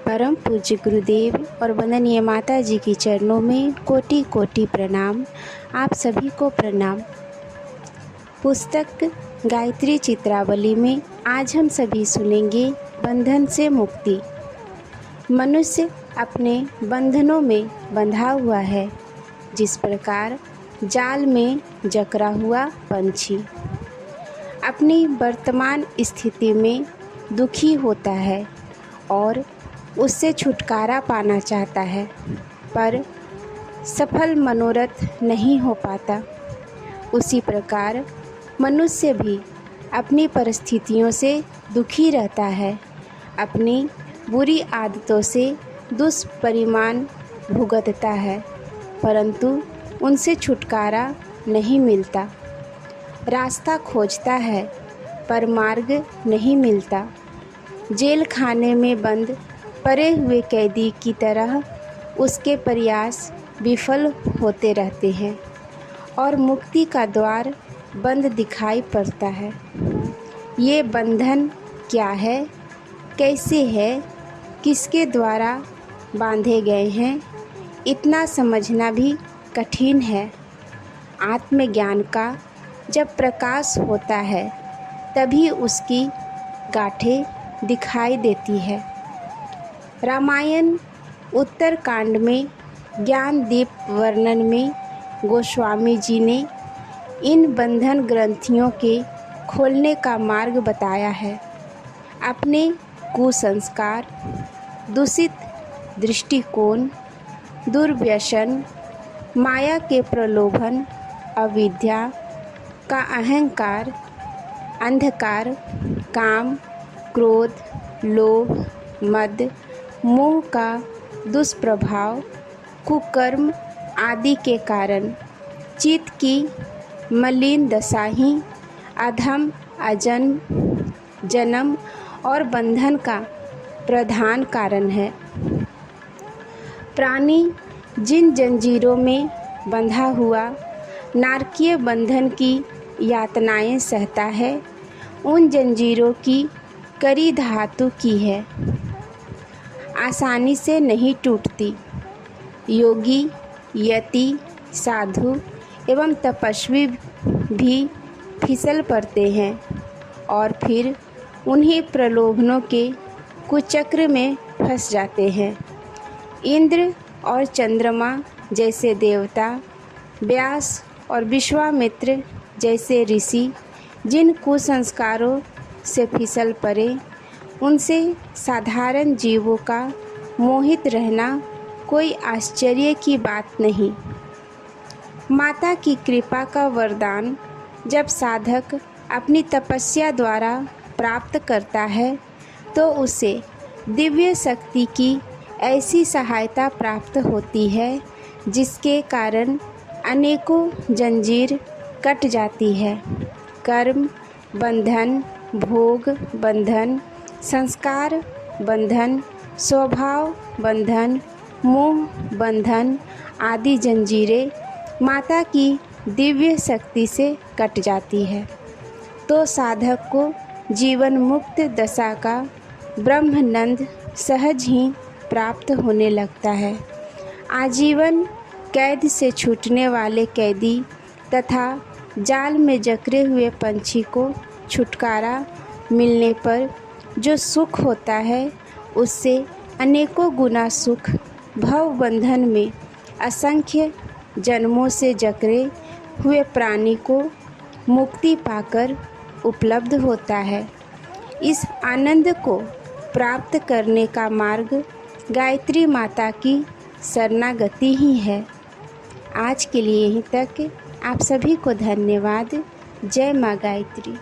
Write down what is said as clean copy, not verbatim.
परम पूज्य गुरुदेव और वंदनीय माता जी के चरणों में कोटि कोटि प्रणाम। आप सभी को प्रणाम। पुस्तक गायत्री चित्रावली में आज हम सभी सुनेंगे बंधन से मुक्ति। मनुष्य अपने बंधनों में बंधा हुआ है, जिस प्रकार जाल में जकड़ा हुआ पंछी अपनी वर्तमान स्थिति में दुखी होता है और उससे छुटकारा पाना चाहता है, पर सफल मनोरथ नहीं हो पाता। उसी प्रकार मनुष्य भी अपनी परिस्थितियों से दुखी रहता है, अपनी बुरी आदतों से दुष्परिणाम भुगतता है, परंतु उनसे छुटकारा नहीं मिलता। रास्ता खोजता है पर मार्ग नहीं मिलता। जेल खाने में बंद पड़े हुए कैदी की तरह उसके प्रयास विफल होते रहते हैं और मुक्ति का द्वार बंद दिखाई पड़ता है। ये बंधन क्या है, कैसे है, किसके द्वारा बांधे गए हैं, इतना समझना भी कठिन है। आत्मज्ञान का जब प्रकाश होता है तभी उसकी गांठें दिखाई देती है। रामायण उत्तरकांड में ज्ञान दीप वर्णन में गोस्वामी जी ने इन बंधन ग्रंथियों के खोलने का मार्ग बताया है। अपने कुसंस्कार, दूषित दृष्टिकोण, दुर्व्यसन, माया के प्रलोभन, अविद्या का अहंकार, अंधकार, काम, क्रोध, लोभ, मद, मोह का दुष्प्रभाव, कुकर्म आदि के कारण चित्त की मलिन दशा ही अधम, अजन्म, जन्म और बंधन का प्रधान कारण है। प्राणी जिन जंजीरों में बंधा हुआ नारकीय बंधन की यातनाएं सहता है, उन जंजीरों की कड़ी धातु की है, आसानी से नहीं टूटती। योगी, यति, साधु एवं तपस्वी भी फिसल पड़ते हैं और फिर उन्हीं प्रलोभनों के कुचक्र में फंस जाते हैं। इंद्र और चंद्रमा जैसे देवता, व्यास और विश्वामित्र जैसे ऋषि जिन कुसंस्कारों से फिसल पड़े, उनसे साधारण जीवों का मोहित रहना कोई आश्चर्य की बात नहीं। माता की कृपा का वरदान जब साधक अपनी तपस्या द्वारा प्राप्त करता है तो उसे दिव्य शक्ति की ऐसी सहायता प्राप्त होती है जिसके कारण अनेकों जंजीर कट जाती है। कर्म बंधन, भोग बंधन, संस्कार बंधन, स्वभाव बंधन, मोह बंधन आदि जंजीरें माता की दिव्य शक्ति से कट जाती है तो साधक को जीवन मुक्त दशा का ब्रह्मानंद सहज ही प्राप्त होने लगता है। आजीवन कैद से छूटने वाले कैदी तथा जाल में जकड़े हुए पंछी को छुटकारा मिलने पर जो सुख होता है, उससे अनेकों गुना सुख भव बंधन में असंख्य जन्मों से जकड़े हुए प्राणी को मुक्ति पाकर उपलब्ध होता है। इस आनंद को प्राप्त करने का मार्ग गायत्री माता की शरणागति ही है। आज के लिए यहीं तक। आप सभी को धन्यवाद। जय माँ गायत्री।